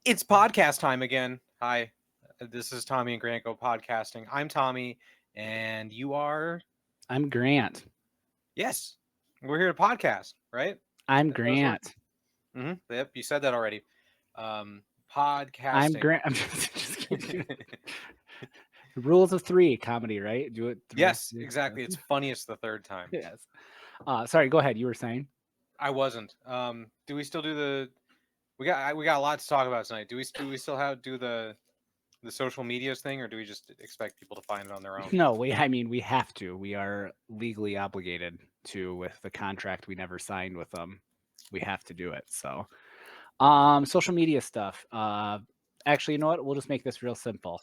It's podcast time again. Hi, this is Tommy and Grant Go Podcasting. I'm Tommy, and you are? I'm Grant. Yes, we're here to podcast, right? I'm Those words? Grant. Yep, you said that already. I'm Podcasting. Grant. I'm just kidding. Rules of three comedy, right? Do it. Rules. Yes, exactly. It's funniest the third time. Yes. Sorry. Go ahead. You were saying. I wasn't. Do we still do the? We got a lot to talk about tonight. Do we still do the social medias thing, or do we just expect people to find it on their own? No. We have to. We are legally obligated to with the contract we never signed with them. We have to do it. So, social media stuff. Actually, you know what? We'll just make this real simple.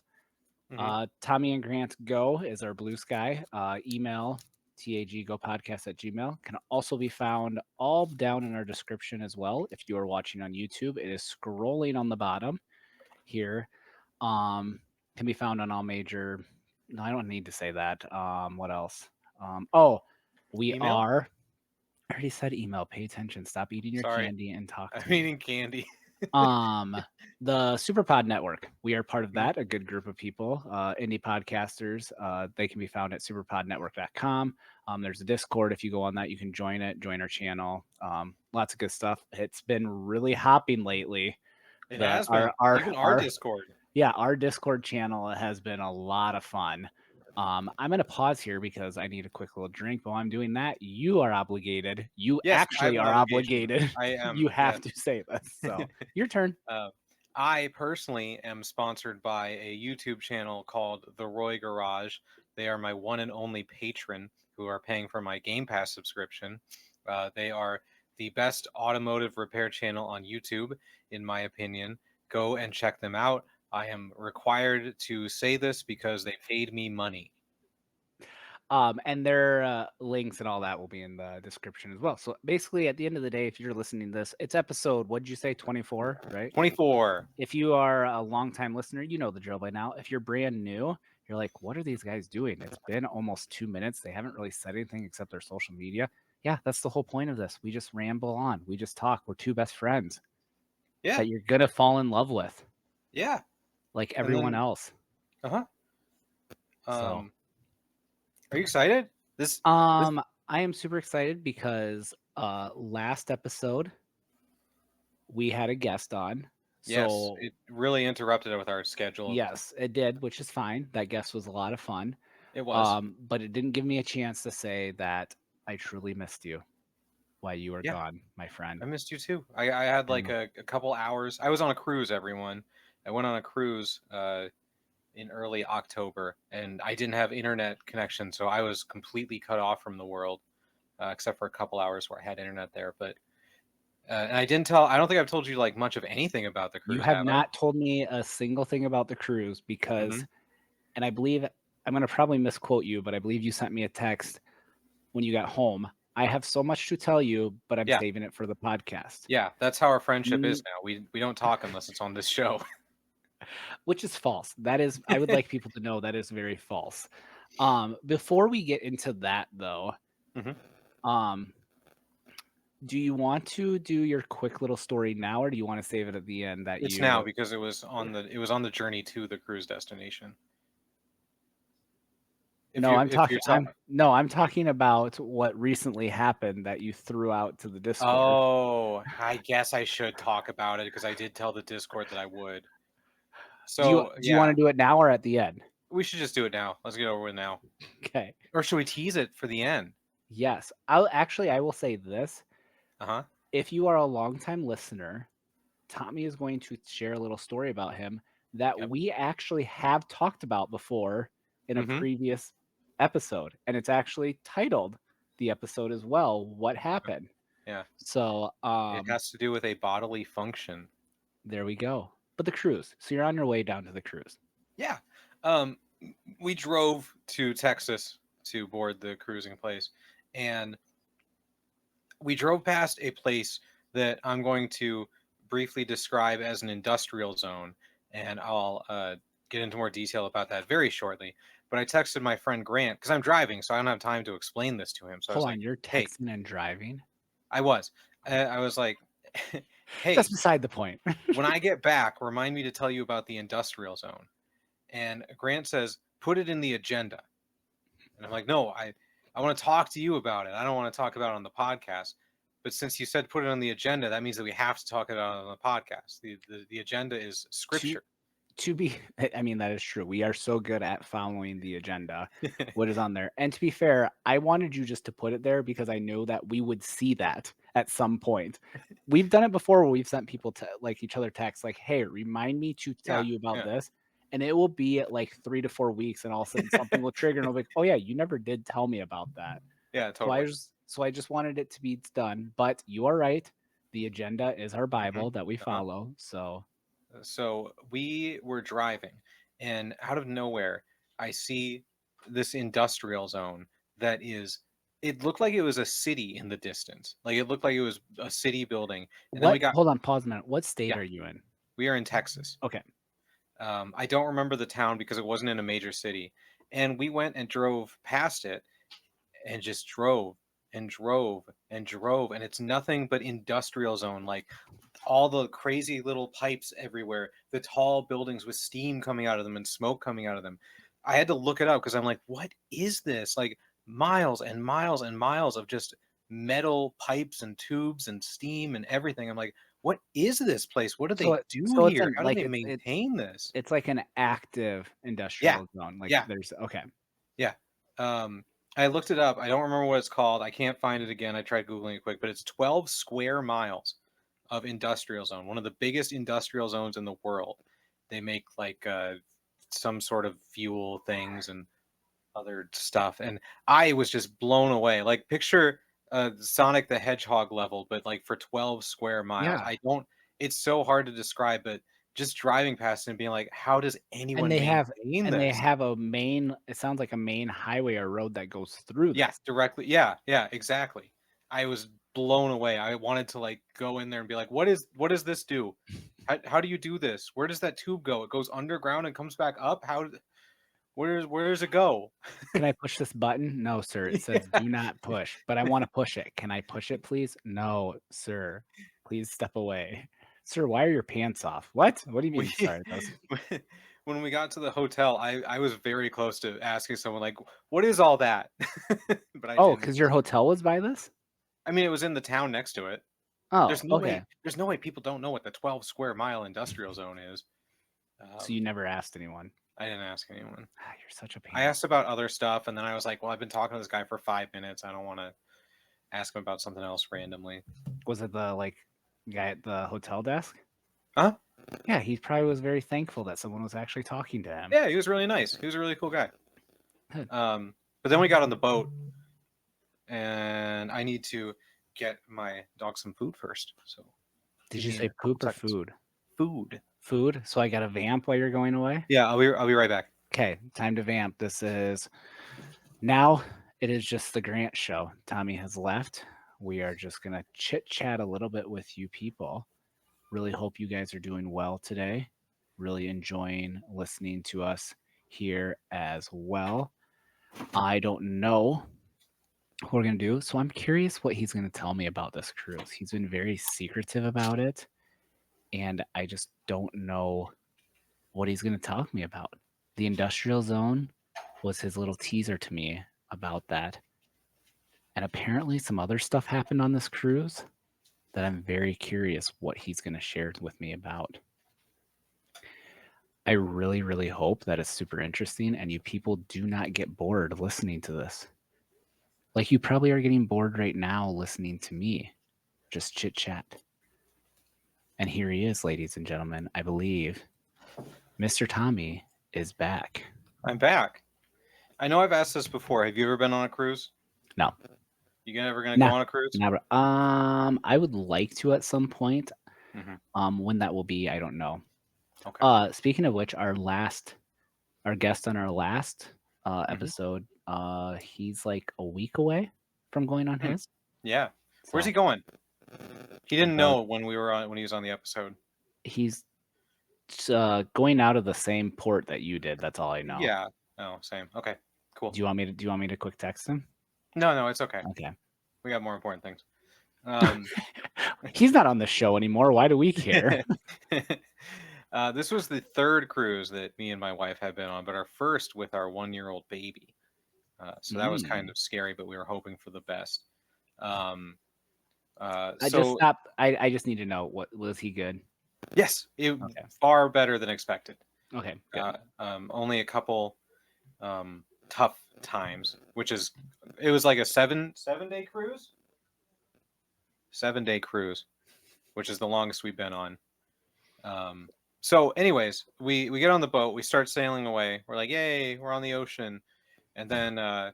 Tommy and Grant Go is our blue sky. Email taggopodcast@gmail can also be found all down in our description as well. If you are watching on YouTube, it is scrolling on the bottom here. Can be found on all major. No, I don't need to say that. What else? We Email? are. I already said email. Pay attention. Stop eating your Sorry, candy and talk to I'm me. eating candy. The Superpod Network. We are part of that, a good group of people, indie podcasters. They can be found at superpodnetwork.com. There's a Discord. If you go on that, you can join it, join our channel. Lots of good stuff. It's been really hopping lately. It That has been. Even our Discord. our Discord channel has been a lot of fun. I'm going to pause here because I need a quick little drink. While I'm doing that, you are obligated. You Yes, I have actually an are obligation. obligated. I am, You have yes. to say this. So, your turn. I personally am sponsored by a YouTube channel called The Roy Garage. They are my one and only patron who are paying for my Game Pass subscription. They are the best automotive repair channel on YouTube, in my opinion. Go and check them out. I am required to say this because they paid me money. And their links and all that will be in the description as well. So basically, at the end of the day, if you're listening to this, it's episode, what'd you say, 24, right? 24. If you are a longtime listener, you know the drill by now. If you're brand new, you're like, what are these guys doing? It's been almost 2 minutes. They haven't really said anything except their social media. Yeah, that's the whole point of this. We just ramble on. We just talk. We're two best friends Yeah, that you're going to fall in love with, yeah. like And everyone then, else. uh-huh. So, Are you excited? This I am super excited because last episode we had a guest on. Yes, So it really interrupted with our schedule. yes, it did, which is fine. That guest was a lot of fun. It was. But it didn't give me a chance to say that I truly missed you while you were Yeah, gone, my friend. I missed you too. I had I like know. a couple hours. I was on a cruise, everyone. I went on a cruise in early October, and I didn't have internet connection, so I was completely cut off from the world, except for a couple hours where I had internet there. But and I didn't tell. I don't think I've told you like much of anything about the You cruise, have have I? not told me a single thing about the cruise Mm-hmm. because, and I believe I'm going to probably misquote you, but I believe you sent me a text when you got home. I have so much to tell you, but I'm Yeah, saving it for the podcast. yeah. That's how our friendship is Mm, now. We don't talk unless it's on this show. which is false. That is, I would like people to know that is very false. Before we get into that, though, Mm-hmm. um, do you want to do your quick little story now, or do you want to save it at the end? That It's now you because it was on the journey to the cruise destination. no, If you're talking. I'm talking about what recently happened that you threw out to the Discord. Oh, I guess I should talk about it because I did tell the Discord that I would. Do So you want yeah, to do it now or at the end? we should just do it now. Let's get over with now. Okay. Or should we tease it for the end? Yes. I will say this. Uh-huh. If you are a longtime listener, Tommy is going to share a little story about him that Yep. we actually have talked about before in a Mm-hmm. previous episode. And it's actually titled the episode as well, What Happened? Yeah. So It has to do with a bodily function. there we go. But the cruise. So you're on your way down to the cruise. Yeah. Um, we drove to Texas to board the cruising place, and we drove past a place that I'm going to briefly describe as an industrial zone, and I'll get into more detail about that very shortly. But I texted my friend Grant because I'm driving, so I don't have time to explain this to him. So I was Hold like, on, you're "Hey, texting and driving? I was like, Hey, That's beside the point. when I get back, remind me to tell you about the industrial zone. And Grant says, put it in the agenda. And I'm like, no, I want to talk to you about it. I don't want to talk about it on the podcast. But since you said put it on the agenda, that means that we have to talk about it on the podcast. The agenda is scripture. To be, I mean, that is true. We are so good at following the agenda, what is on there. And to be fair, I wanted you just to put it there because I know that we would see that at some point. We've done it before where we've sent people to like each other texts like, hey, remind me to tell Yeah, you about yeah, this. And it will be at like 3 to 4 weeks, and all of a sudden something will trigger, and I'll be like, oh yeah, you never did tell me about that. yeah, So I totally. just wanted it to be done. But you are right. The agenda is our Hmm. Bible that we Uh-huh. follow. So So we were driving, and out of nowhere, I see this industrial zone that is. It looked like it was a city in the distance. Like it looked like it was a city building. And then we what? got, Hold on, pause a minute. What state yeah, are you in? we are in Texas. Okay. I don't remember the town because it wasn't in a major city. And we went and drove past it and just drove and drove and drove. And it's nothing but industrial zone. Like all the crazy little pipes everywhere, the tall buildings with steam coming out of them and smoke coming out of them. I had to look it up because I'm like, what is this? Like miles and miles and miles of just metal pipes and tubes and steam and everything. I'm like, what is this place? What do So they it do so it's here? an How do like they maintain this? it's like an active Yeah, industrial zone. Like yeah, there's okay. yeah. Um, I looked it up. I don't remember what it's called. I can't find it again. I tried Googling it quick, but it's 12 square miles of industrial zone, one of the biggest industrial zones in the world. They make like some sort of fuel things and other stuff. And I was just blown away. Like picture Sonic the Hedgehog level, but like for 12 square miles. Yeah. I don't, it's so hard to describe, but just driving past it and being like, how does And anyone they have maintain and they this? have a main it sounds like a main highway or road that goes through Yeah, this. directly. Yeah, yeah, exactly. I was blown away. I wanted to like go in there and be like, what does this do? How do you do this? Where does that tube go? It goes underground and comes back up? Where does it go? Can I push this button? No, sir. It says do not push, but I want to push it. Can I push it, please? No, sir. Please step away. Sir, why are your pants off? What? What do you We mean? Sorry, that was when we got to the hotel, I was very close to asking someone like, "What is all that?" But I Oh, didn't. because your hotel was by this? I mean, it was in the town next to it. Oh, okay. There's no way people don't know what the 12 square mile industrial zone is. So you Um, never asked anyone. I didn't ask anyone. Ah, you're such a I pain. asked about other stuff, and then I was like, "Well, I've been talking to this guy for 5 minutes. I don't want to ask him about something else randomly." Was it the like guy at the hotel desk? Huh? Yeah, he probably was very thankful that someone was actually talking to him. Yeah, he was really nice. He was a really cool guy. Good. But then we got on the boat, and I need to get my dog some food first. So Did give you me say a couple poop or seconds. food? Food. Food. So I got to vamp while you're going away. Yeah, I'll be right back. Okay, time to vamp. This is now. It is just the Grant show. Tommy has left. We are just gonna chit chat a little bit with you people. Really hope you guys are doing well today. Really enjoying listening to us here as well. I don't know what we're going to do. So I'm curious what he's going to tell me about this cruise. He's been very secretive about it. And I just don't know what he's going to talk to me about. The industrial zone was his little teaser to me about that. And apparently, some other stuff happened on this cruise that I'm very curious what he's going to share with me about. I really, really hope that it's super interesting and you people do not get bored listening to this. Like you probably are getting bored right now listening to me just chit chat. And here he is, ladies and gentlemen. I believe Mr. Tommy is back. I'm back. I know I've asked this before. Have you ever been on a cruise? No, You ever gonna go nah, on a cruise? never. I would like to at some point. Mm-hmm. When that will be, I don't know. Okay. Speaking of which, our guest on our last Mm-hmm. episode, he's like a week away from going on Hmm. his. Yeah. Where's So he going? He didn't the, know when he was on the episode. he's going out of the same port that you did. That's all I know. Yeah. Oh, same. Okay. Cool. Do you want me to quick text him? No, it's okay. Okay. We got more important things. He's not on the show anymore. Why do we care? This was the third cruise that me and my wife had been on, but our first with our 1-year-old baby. So that was kind Mm. of scary, but we were hoping for the best. Um, I just so stopped. I just need to know, what was he good? yes, Okay. far better than expected. Okay. Good. Only a couple tough times, it was like a 7 day cruise, 7 day cruise, which is the longest we've been on. So anyways, we get on the boat, we start sailing away. We're like, yay, we're on the ocean. And then a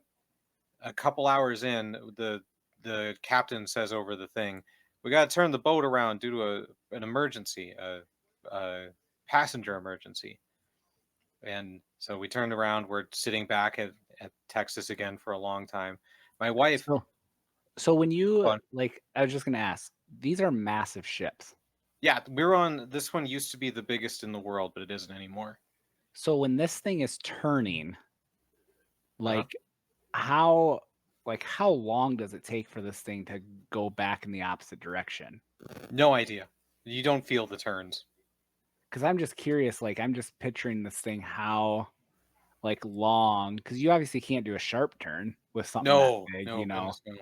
couple hours in, the captain says over the thing, we got to turn the boat around due to an emergency, a passenger emergency. And so we turned around. We're sitting back at Texas again for a long time. My wife, So, so when you fun. like, I was just gonna ask. These are massive ships. Yeah, we were on this one. Used to be the biggest in the world, but it isn't anymore. So when this thing is turning, Uh-huh. like how how long does it take for this thing to go back in the opposite direction? No idea. You don't feel the turns. Because I'm just curious. Like I'm just picturing this thing how long, because you obviously can't do a sharp turn with something that No, big, no, goodness no.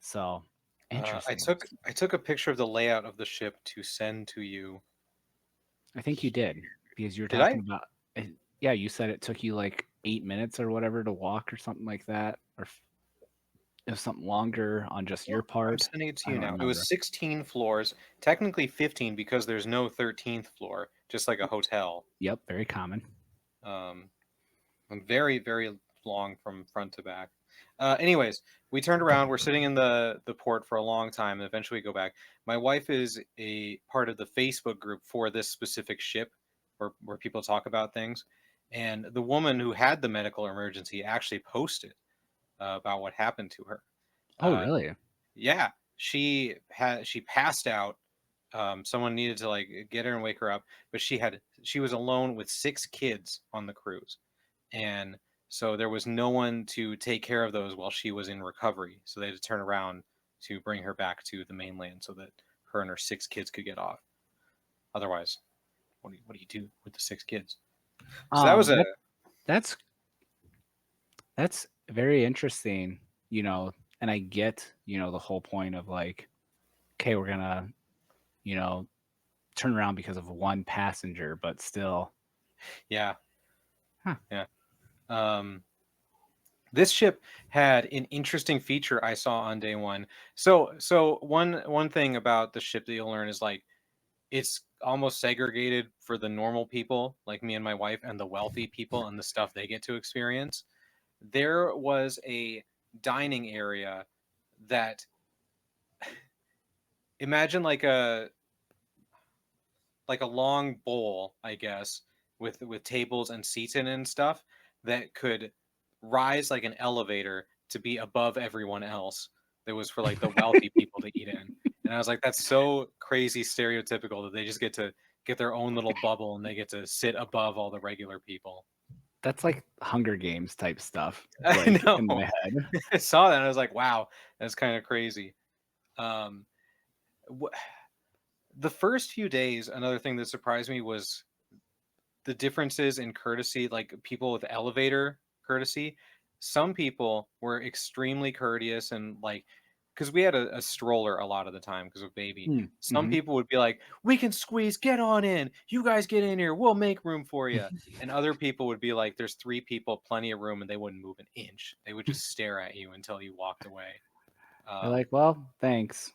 So I interesting. took I took a picture of the layout of the ship to send to you. I think you did, because you were Did I? talking about. Yeah, you said it took you like 8 minutes or whatever to walk or something like that, or it was something longer on just Yeah, your I'm part. sending it to I you don't now. It was remember. 16 floors, technically 15 because there's no 13th floor, just like a hotel. Yep, very common. Um, very, very long from front to back. Anyways, we turned around. We're sitting in the port for a long time, and eventually we go back. My wife is a part of the Facebook group for this specific ship, where people talk about things. And the woman who had the medical emergency actually posted about what happened to her. Oh, Uh, really? yeah, she passed out. Someone needed to like get her and wake her up, but she was alone with 6 kids on the cruise, and so there was no one to take care of those while she was in recovery. So they had to turn around to bring her back to the mainland so that her and her 6 kids could get off. Otherwise, what do you do with the 6 kids? So that was a That's that's very interesting, and I get, the whole point of like, okay, we're gonna, you know, turn around because of one passenger, but still, yeah, huh. yeah. Um, this ship had an interesting feature I saw on day one. So one thing about the ship that you'll learn is like it's almost segregated for the normal people like me and my wife and the wealthy people and the stuff they get to experience. There was a dining area that imagine like a long bowl, I guess, with tables and seats in it and stuff that could rise like an elevator to be above everyone else. That was for like the wealthy people to eat in. And I was like, that's so crazy stereotypical that they just get to get their own little bubble and they get to sit above all the regular people. That's like Hunger Games type stuff, I like know. in my head. I saw that and I was like, wow, that's kind of crazy. Um, wh- the first few days, another thing that surprised me was the differences in courtesy, like people with elevator courtesy. Some people were extremely courteous and like, because we had a stroller a lot of the time because of baby. Mm, Some mhm. people would be like, "We can squeeze, get on in. You guys get in here. We'll make room for you." And other people would be like, "There's 3 people, plenty of room," and they wouldn't move an inch. They would just stare at you until you walked away. They're like, well, thanks.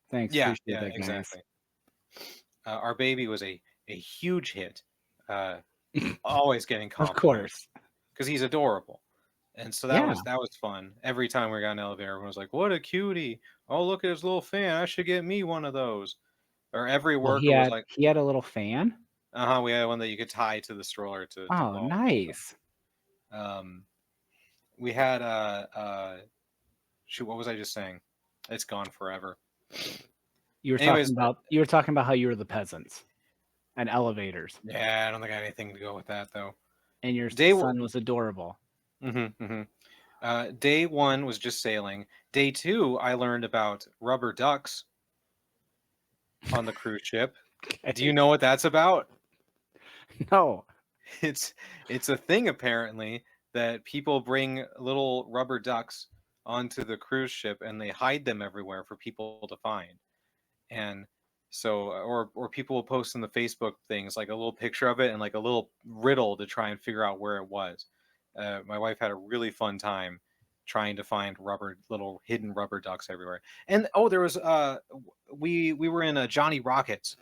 Thanks. Yeah, Appreciate yeah, that, guys. exactly. Our baby was a huge hit. Uh, Always getting Of compliments course. because he's adorable. And so that Yeah. was fun. Every time we got an elevator, everyone was like, "What a cutie! Oh, look at his little fan. I should get me one of those." Or every Well, he worker was had like, he had a little fan. We had one that you could tie to the stroller to Oh, blow up and stuff." nice. Um, we had shoot, what was I just saying? It's gone forever. Anyways, You were talking about how you were the peasants and elevators, yeah, I don't think I had anything to go with that though. and your Day son was adorable. mm-hmm. Day one was just sailing. Day two, I learned about rubber ducks. on the cruise ship. Okay. Do you know what that's about? No. It's it's a thing apparently that people bring little rubber ducks onto the cruise ship and they hide them everywhere for people to find. And so or people will post in the Facebook things like a little picture of it and like a little riddle to try and figure out where it was. My wife had a really fun time trying to find little hidden rubber ducks everywhere. And oh, there was we were in a Johnny Rockets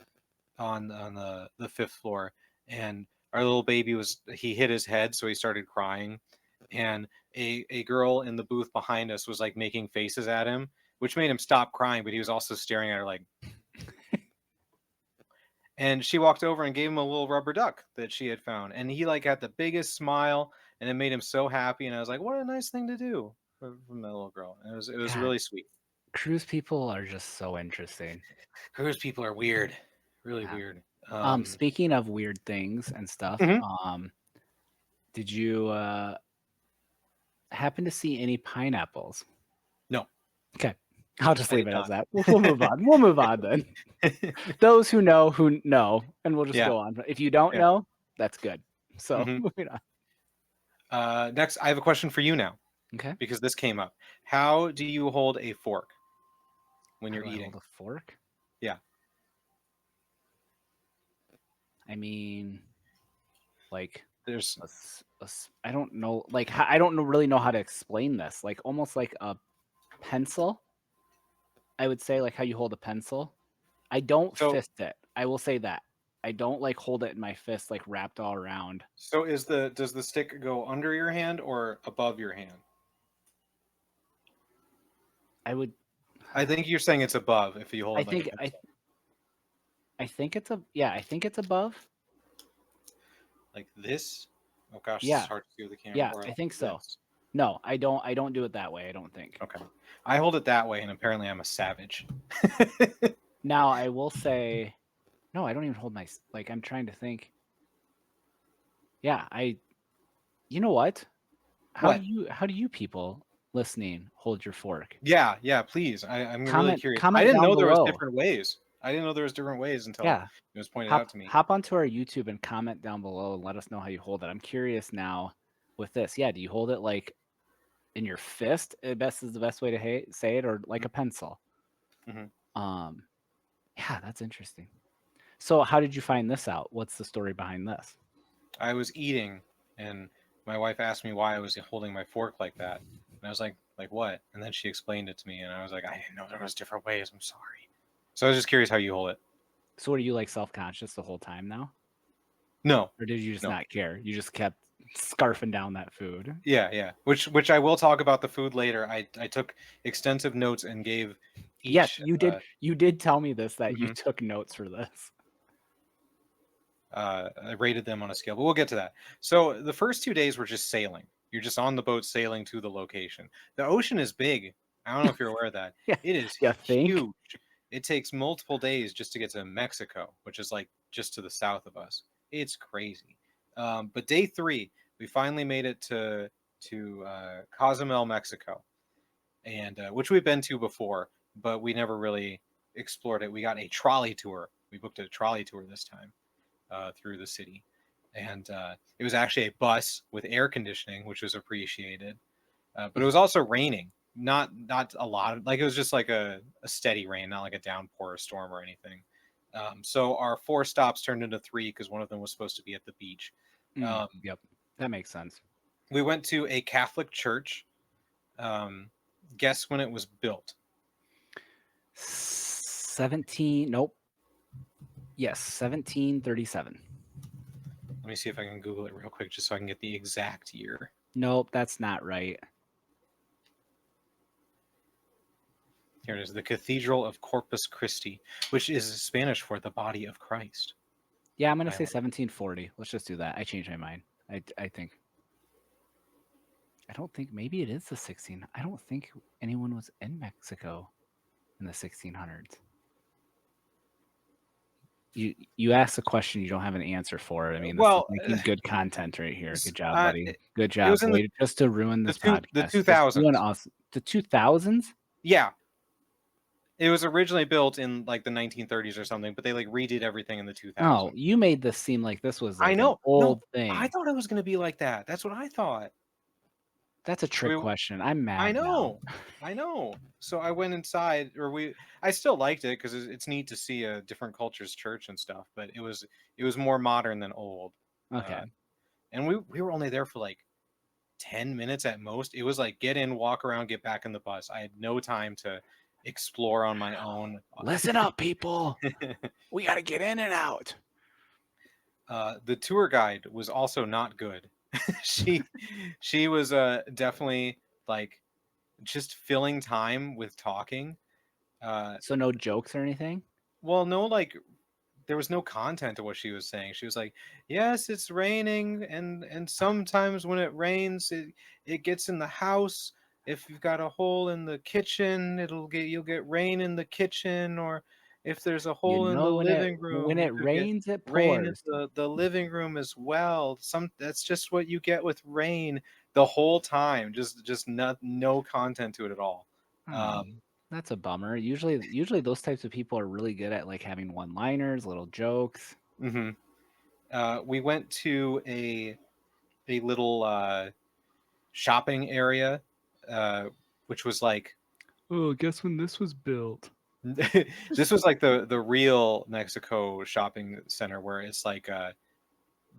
on the fifth floor, and our little baby he hit his head, so he started crying, and a girl in the booth behind us was like making faces at him, which made him stop crying, but he was also staring at her like. And she walked over and gave him a little rubber duck that she had found, and he like had the biggest smile, and it made him so happy. And I was like, "What a nice thing to do from that little girl." And it was God, really sweet. cruise people are just so interesting. Cruise people are weird, really Yeah. weird. Speaking of weird things and stuff, Mhm. did you happen to see any pineapples? No, Okay. I'll just I leave did it as not. that. We'll move on. We'll move on then. Those who know, and we'll just Yeah, go on. If you don't yeah. know, that's good. So Mhm. moving on. Next, I have a question for you now Okay. because this came up. How do you hold a fork when How you're do I eating? hold a fork? Yeah. I mean, like There's I don't know. Like I don't really know how to explain this. Like almost like a pencil. I would say like how you hold a pencil. I don't so fist it. I will say that. I don't like hold it in my fist like wrapped all around. so does the stick go under your hand or above your hand? I would I think you're saying it's above if you I hold like a think pencil. I think it's I think it's above. Like this. Oh gosh, this is Yeah. hard to see with the camera. Yeah, Or I like think so. this. No, I don't do it that way, I don't think. Okay. I hold it that way, and apparently I'm a savage. Now, I will say no, I don't even hold like I'm trying to think. Yeah, you know what? What? How do you people listening hold your fork? Yeah, please. I'm really curious. I Comment didn't down know there was below. different ways. I didn't know there was different ways until Yeah. it was pointed out to me. Hop onto our YouTube and comment down below and let us know how you hold it. I'm curious now with this. Yeah, do you hold it like in your fist? Best is the best way to say it, or like a pencil? Mm-hmm. Yeah, that's interesting. So, how did you find this out? What's the story behind this? I was eating, and my wife asked me why I was holding my fork like that, and I was like what? And then she explained it to me, and I was like, I didn't know there was different ways. I'm sorry. So I was just curious how you hold it. So, are you like self-conscious the whole time now, No, or did you just no. not care? You just kept scarfing down that food. Yeah. Which I will talk about the food later. I took extensive notes and gave Yes, each. you did. You did tell me this that you Mhm. took notes for this. I rated them on a scale, but we'll get to that. So the first 2 days were just sailing. You're just on the boat sailing to the location. The ocean is big. I don't know if you're aware of that. Yeah, It is you think? huge. It takes multiple days just to get to Mexico, which is like just to the south of us. It's crazy. But day 3, we finally made it to Cozumel, Mexico, and which we've been to before, but we never really explored it. We got a trolley tour. We booked a trolley tour this time through the city, and it was actually a bus with air conditioning, which was appreciated. But it was also raining, not a lot. Like it was just like a steady rain, not like a downpour or storm or anything. So our 4 stops turned into 3 because one of them was supposed to be at the beach. Yep, that makes sense. We went to a Catholic church. Um, guess when it was built? 17. Nope. Yes, 1737. Let me see if I can Google it real quick just so I can get the exact year. Nope, that's not right. Here it is, the Cathedral of Corpus Christi, which is Spanish for the body of Christ. Yeah, I'm gonna say 1740. Let's just do that. I changed my mind. I think. I don't think maybe it is the 16. I don't think anyone was in Mexico in the 1600s. You asked a question you don't have an answer for. I mean, this is making good content right here. Good job, buddy. Good job. Was in Way just to ruin this podcast. the 2000s. The 2000s? Yeah. It was originally built in like the 1930s or something, but they like redid everything in the Oh, 2000s. you made this seem like this was I like an know. No, old I thing. thought it was going to be like that. That's what I thought. That's a So trick question. I'm I mad now. know. I know. So I went inside, I still liked it because it's neat to see a different culture's church and stuff, but it was more modern than old. Uh, Okay. and we were only there for like 10 minutes at most. It was like get in, walk around, get back in the bus. I had no time to explore on my own. Listen up, people. We got to get in and out. The tour guide was also not good. she she was definitely like just filling time with talking. So no jokes or anything? Well, no, like there was no content to what she was saying. She was like, "Yes, it's raining, and sometimes when it rains, it gets in the house. If you've got a hole in the kitchen, you'll get rain in the kitchen, or if there's a You hole in the know living when room, you it could get rains, it rain in pours. the living room as well. That's just what you get with rain the whole time. Just no content to it at all." Oh, Um, that's a bummer. Usually those types of people are really good at like having one-liners, little jokes. mhm. We went to a little shopping area, uh, which was like Oh, guess when this was built? this was like the real Mexico shopping center where it's like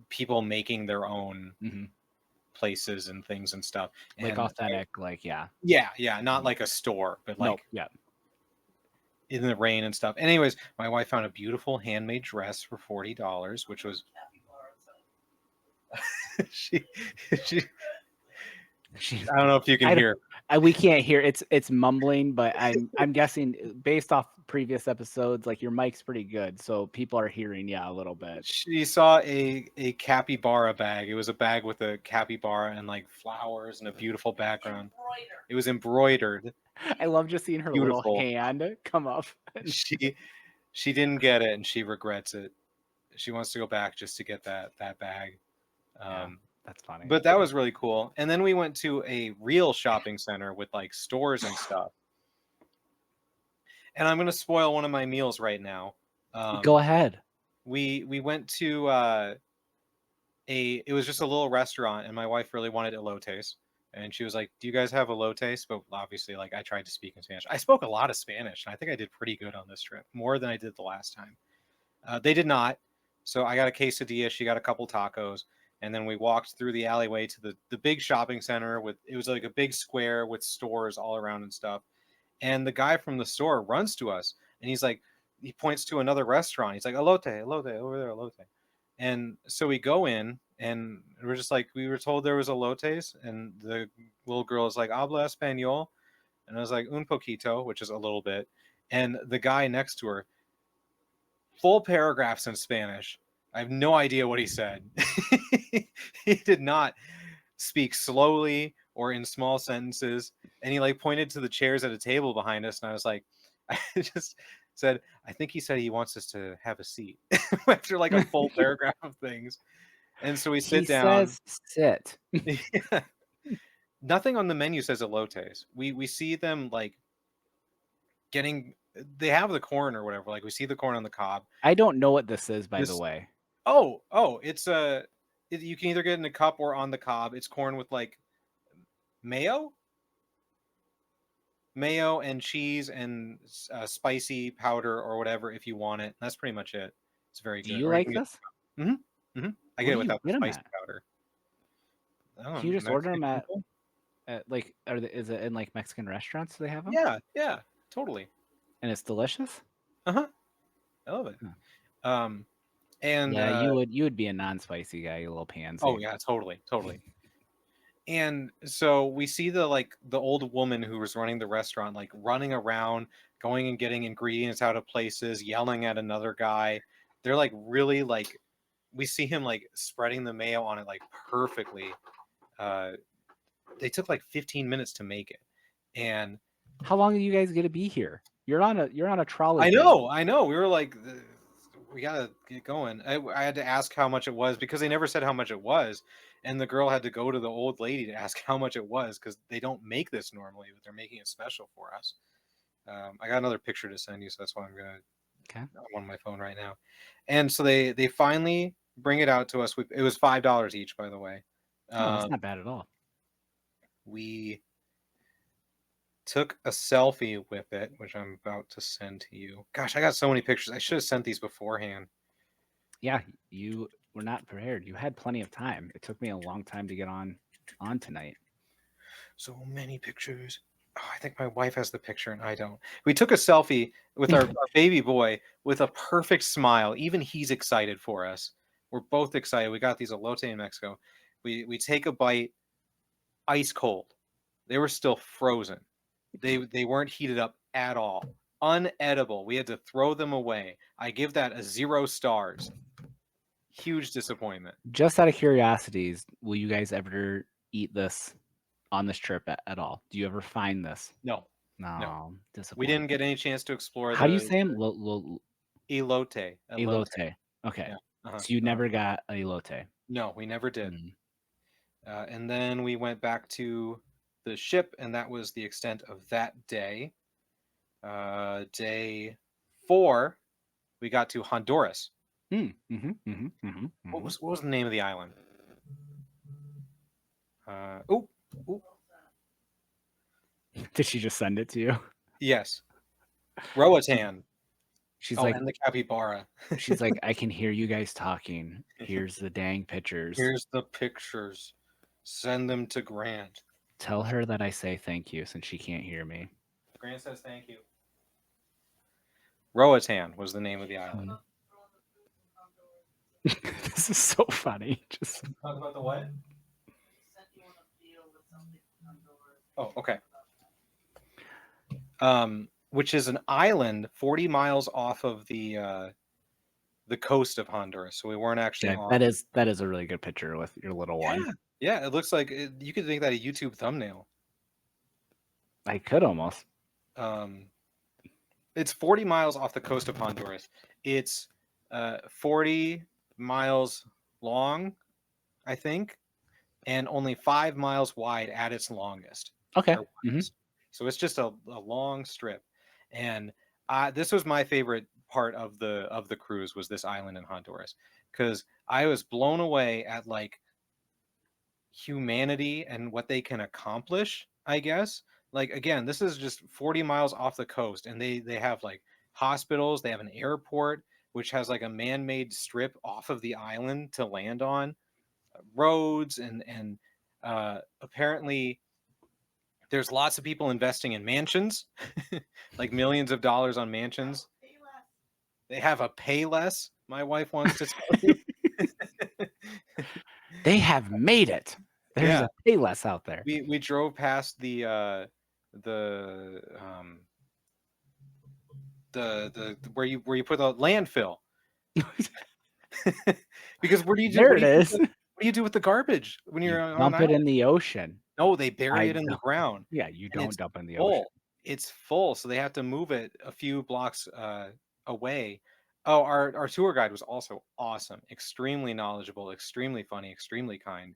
people making their own Hmm. places and things and stuff. Like And authentic, like yeah. yeah, not Mhm. like a store, but Nope. like Yeah. in the rain and stuff. Anyways, my wife found a beautiful handmade dress for $40, which was she she. She, I don't know if you can I, don't- hear. we can't hear. It's mumbling, but I'm guessing based off previous episodes, like your mic's pretty good, so people are hearing yeah a little bit. She saw a capybara bag. It was a bag with a capybara and like flowers and a beautiful background. It was embroidered. I love just seeing her little Beautiful. hand come up. She she didn't get it and she regrets it. She wants to go back just to get that bag. Yeah, Um, that's funny. but that was really cool. And then we went to a real shopping center with like stores and stuff. And I'm gonna spoil one of my meals right now. Go Um, ahead. we went to it was just a little restaurant and my wife really wanted elotes and she was like, "Do you guys have elotes?" But obviously like I tried to speak in Spanish. I spoke a lot of Spanish and I think I did pretty good on this trip, more than I did the last time. They did not. So I got a quesadilla, she got a couple tacos, and then we walked through the alleyway to the big shopping center with it was like a big square with stores all around and stuff. And the guy from the store runs to us and he's like, he points to another restaurant. He's like, "Elote, elote, over there, elote." And so we go in and we're just like, we were told there was elotes. And the little girl is like, "Habla español?" And I was like, "Un poquito," which is a little bit. And the guy next to her, full paragraphs in Spanish. I have no idea what he said. He did not speak slowly or in small sentences. And he like pointed to the chairs at a table behind us. And I was like, I just said, "I think he said he wants us to have a seat," after like a full paragraph of things. And so we He sit down. says sit. Yeah. Nothing on the menu says elotes. We see them like getting, they have the corn or whatever. Like we see the corn on the cob. I don't know what this is, by the This way. it's a you can either get in a cup or on the cob. It's corn with like mayo, and cheese and spicy powder or whatever if you want it. That's pretty much it. It's very Do good. you Or you like can get. this? I Where get do it you without the get them spicy at? powder. I don't Can you know, just order Mexican them people. at like is it in like Mexican restaurants they have them? Yeah, yeah, totally. And it's delicious? Uh huh. I love it. Huh. Um, and Yeah, you would be a non-spicy guy, you little oh pansy. yeah, totally, totally. And so we see the old woman who was running the restaurant like running around, going and getting ingredients out of places, yelling at another guy. They're like really like, we see him like spreading the mayo on it like perfectly. uh they took like 15 minutes to make it. And How long are you guys gonna be here? You're on a trolley I thing. know, I know. We were like, we gotta get going. I had to ask how much it was because they never said how much it was, and the girl had to go to the old lady to ask how much it was because they don't make this normally, but they're making it special for us. I got another picture to send you, so that's why Okay. I'm on my phone right now. And so they finally bring it out to us. It was $5 each, by the way. Oh, that's not bad at all. We took a selfie with it, which I'm about to send to you. Gosh, I got so many pictures. I should have sent these beforehand. Yeah, you were not prepared. You had plenty of time. It took me a long time to get on tonight. So many pictures. Oh, I think my wife has the picture and I don't. We took a selfie with our baby boy with a perfect smile. Even he's excited for us. We're both excited. We got these elote in Mexico. We take a bite, ice cold. They were still frozen. They weren't heated up at all. Unedible. We had to throw them away. I give that a 0 stars. Huge disappointment. Just out of curiosities, will you guys ever eat this on this trip at all? Do you ever find this? No, No, we disappointing. didn't get any chance to explore How do you the say them? elote. Elote. Okay. Yeah. So you never got a elote. No, we never did. Mm. And then we went back to the ship, and that was the extent of that day. Day 4, we got to Honduras. What was the name of the island? Oh, Did she just send it to you? yes, Roatan. She's Oh, like, and the capybara. she's like, I can hear you guys talking. Here's the dang pictures. Here's the pictures. Send them to Grant. Tell her that I say thank you since she can't hear me. Grant says thank you. Roatan was the name of the island. This is so funny. Just Talk about the what? Oh, okay. Which is an island 40 miles off of the coast of Honduras. So we weren't actually on. that is a really good picture with your little one. Yeah, it looks like you could make that a YouTube thumbnail. I could almost. It's 40 miles off the coast of Honduras. It's 40 miles long, I think, and only 5 miles wide at its longest. Okay. So it's just a long strip. And this was my favorite part of the cruise, was this island in Honduras, because I was blown away at like humanity and what they can accomplish, I guess. Like, again, this is just 40 miles off the coast, and they have like hospitals, they have an airport which has like a man-made strip off of the island to land on, roads, and apparently there's lots of people investing in mansions, like millions of dollars on mansions. They have a Payless, my wife wants to tell you. They have made it. There's a Payless out there. We drove past the where you put the landfill. Because where do you do? There it is. What do you do with the garbage when you're on dump it in the ocean? No, they bury it in the ground. Yeah, you don't dump in the full. ocean. It's full, so they have to move it a few blocks away. Oh, our tour guide was also awesome, extremely knowledgeable, extremely funny, extremely kind.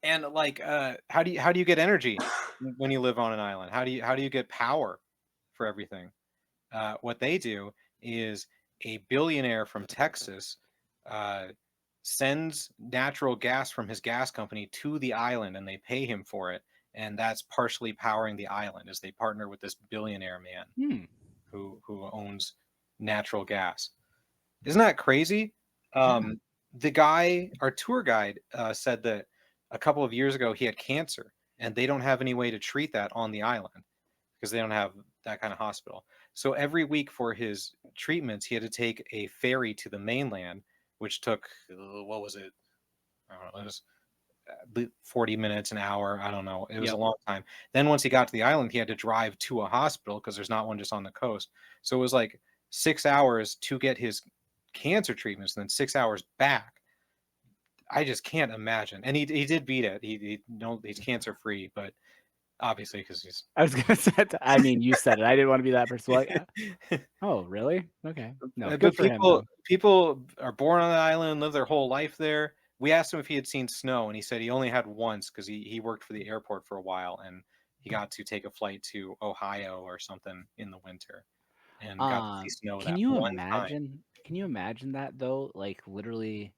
And like, how do you get energy when you live on an island? How do you get power for everything? What they do is a billionaire from Texas sends natural gas from his gas company to the island, and they pay him for it, and that's partially powering the island, as they partner with this billionaire man who owns natural gas. Isn't that crazy? The guy, our tour guide, said that a couple of years ago he had cancer, and they don't have any way to treat that on the island because they don't have that kind of hospital. So every week for his treatments, he had to take a ferry to the mainland, which took, what was it? I don't know, it was 40 minutes, an hour. I don't know. It was a long time. Then once he got to the island, he had to drive to a hospital because there's not one just on the coast. So it was like 6 hours to get his cancer treatments and then 6 hours back. I just can't imagine. And he did beat it. He's cancer free, but obviously because he's. I was gonna say. I mean, you said it. I didn't want to be that person. Like, oh, really? Okay. No, good for him. People are born on the island, live their whole life there. We asked him if he had seen snow, and he said he only had once because he worked for the airport for a while, and he got to take a flight to Ohio or something in the winter and got to see snow Can that you one time. imagine? Can you imagine that though? Like literally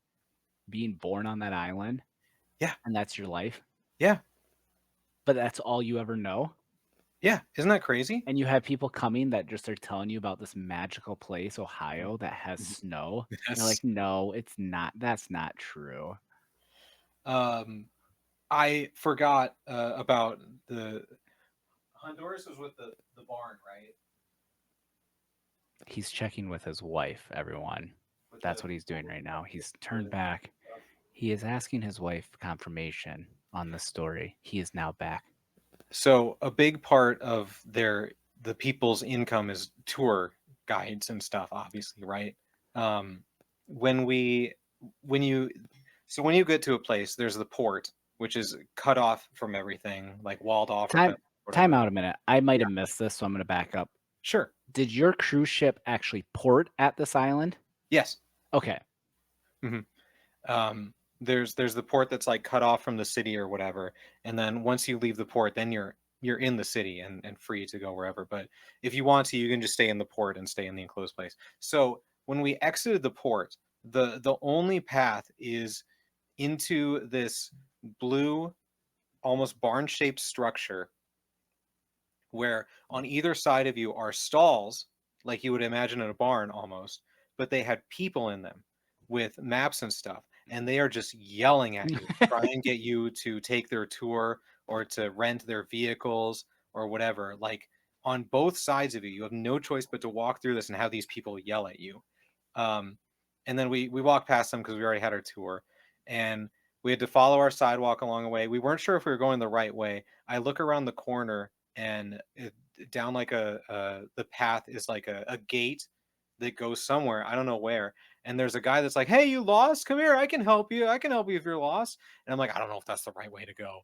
being born on that island, Yeah, and that's your life, yeah, but that's all you ever know. yeah. Isn't that crazy? And you have people coming that just are telling you about this magical place, Ohio, that has snow. You're Yes. like, no, it's not. That's not true. Um, I forgot about the Honduras was with the barn, right? He's checking with his wife, everyone. With That's the what he's doing right now. He's turned the back. He is asking his wife confirmation on the story. He is now back. So a big part of the people's income is tour guides and stuff, obviously, right? Um, when we when you when you get to a place, there's the port, which is cut off from everything, like walled off or Time time whatever. out a minute. I might Yeah, have missed this, so I'm gonna back up. sure. Did your cruise ship actually port at this island? Yes. Okay. hmm there's the port that's like cut off from the city or whatever, and then once you leave the port, then you're in the city and free to go wherever. But if you want to, you can just stay in the port and stay in the enclosed place. So when we exited the port, the only path is into this blue, almost barn-shaped structure where on either side of you are stalls, like you would imagine in a barn almost, but they had people in them with maps and stuff, and they are just yelling at you, try and get you to take their tour or to rent their vehicles or whatever. Like on both sides of you, you have no choice but to walk through this and have these people yell at you. Um, and then we walked past them because we already had our tour, and we had to follow our sidewalk along the way. We weren't sure if we were going the right way. I look around the corner and down like the path is like a gate that goes somewhere, I don't know where, and there's a guy that's like, hey, you lost, come here, I can help you if you're lost. And I'm like, I don't know if that's the right way to go.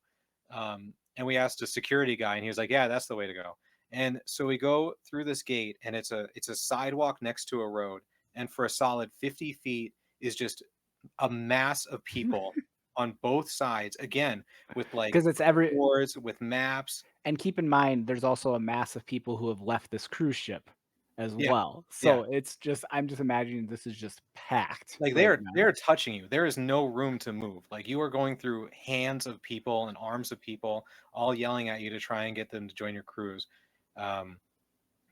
And we asked a security guy and he was like, yeah, that's the way to go. And so we go through this gate and it's a sidewalk next to a road, and for a solid 50 feet is just a mass of people on both sides, again, with like Because it's every boards with maps. and keep in mind, there's also a mass of people who have left this cruise ship as Yeah, well. yeah. So it's just I'm just imagining this is just packed Like right they now. are touching you. There is no room to move. Like you are going through hands of people and arms of people all yelling at you to try and get them to join your cruise. Um,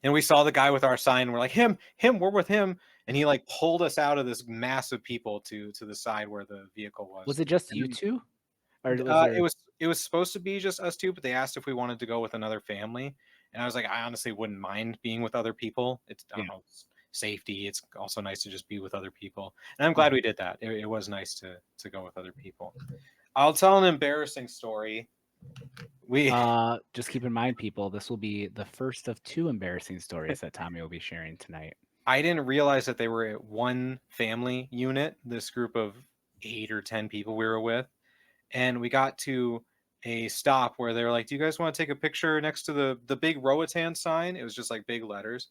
and we saw the guy with our sign. We're like, him, we're with him. And he like pulled us out of this mass of people to the side where the vehicle was. Was it just you And two? Or then, was there it was supposed to be just us two, but they asked if we wanted to go with another family. And I was like, I honestly wouldn't mind being with other people. It's, I yeah. don't know, safety. It's also nice to just be with other people. And I'm glad Mhm. we did that. It was nice to go with other people. I'll tell an embarrassing story. We Just keep in mind, people, this will be the first of two embarrassing stories that Tommy will be sharing tonight. I didn't realize that they were at one family unit, this group of 8 or 10 people we were with. And we got to a stop where they were like, do you guys want to take a picture next to the big Roatan sign? It was just like big letters.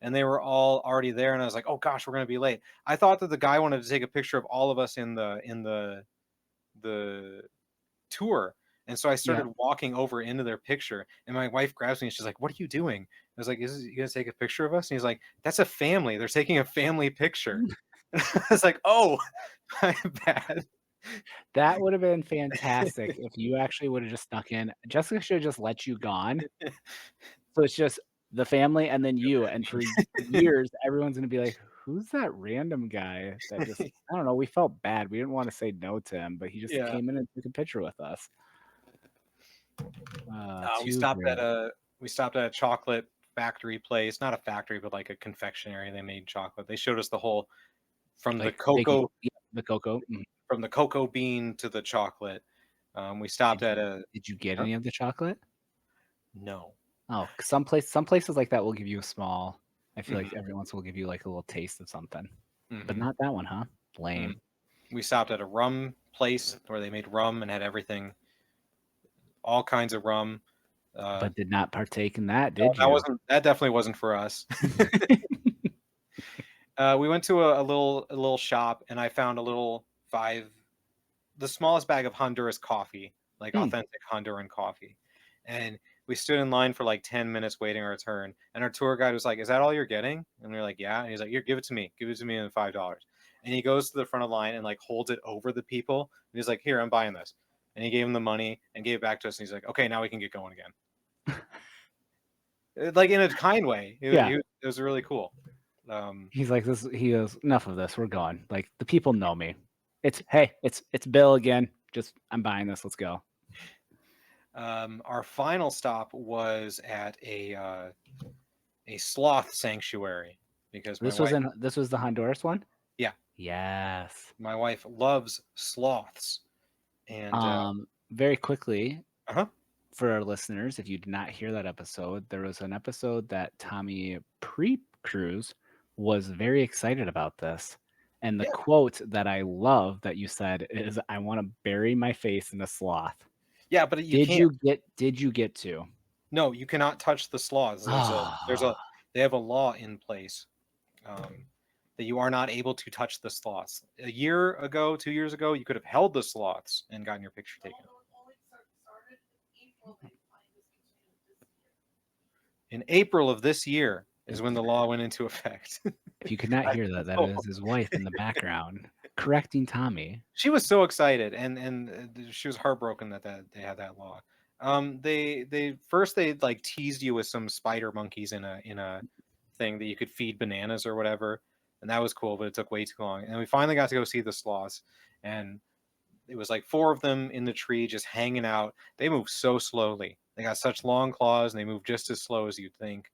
And they were all already there. And I was like, oh gosh, we're gonna be late. I thought that the guy wanted to take a picture of all of us in the tour. And so I Yeah. started walking over into their picture, and my wife grabs me and she's like, what are you doing? I was like, you gonna take a picture of us? And he's like, that's a family. They're taking a family picture. I was like, oh, my bad. That would have been fantastic if you actually would have just snuck in. Jessica should have just let you gone. So it's just the family and then you. And for years, everyone's gonna be like, who's that random guy that just I don't know, we felt bad. We didn't want to say no to him, but he just Yeah. came in and took a picture with us. We Too stopped at great. a chocolate factory place, not a factory, but like a confectionery. They made chocolate. They showed us the whole from the Like baking cocoa yeah, the cocoa. Mhm. from the cocoa bean to the chocolate. We stopped Did you at a did you get huh? any of the chocolate? No. Oh, some places like that will give you a small I feel like Mhm, every once will give you, like, a little taste of something, but mhm, not that one, huh? mm. Lame. We stopped at a rum place where they made rum and had everything, all kinds of rum. But did not partake in that, No, did you? that definitely wasn't for us. We went to a little shop, and I found a little the smallest bag of Honduras coffee, like Mm, authentic Honduran coffee. And We stood in line for like 10 minutes waiting our turn, and our tour guide was like, "Is that all you're getting?" And we are like, "Yeah." And he's like, "Here, give it to me. Give it to me in $5." And he goes to the front of the line and like holds it over the people. And he's like, "Here, I'm buying this." And he gave him the money and gave it back to us. And he's like, "Okay, now we can get going again." Like in a kind way. Yeah. It was really cool. He's like this. He goes, enough of this. We're going. Like the people know me. It's Bill again. Just I'm buying this. Let's go. Our final stop was at a sloth sanctuary because This was the Honduras one. yeah, Yes. my wife loves sloths, and Very quickly, uh-huh. for our listeners, if you did not hear that episode, there was an episode that Tommy pre-cruise was very excited about this. And the Yeah. quote that I love that you said is, "I want to bury my face in a sloth." Yeah, but you Did can't. you get to? No, you cannot touch the sloths. Ah, They have a law in place that you are not able to touch the sloths. A year ago, 2 years ago, you could have held the sloths and gotten your picture taken. In April of this year is when the law went into effect. if you could not hear that, that is his wife in the background correcting Tommy. She was so excited, and she was heartbroken that they had that law. They first they like teased you with some spider monkeys in a thing that you could feed bananas or whatever, and that was cool, but it took way too long. And we finally got to go see the sloths, and it was like 4 of them in the tree just hanging out. They move so slowly. They got such long claws, and they move just as slow as you'd think.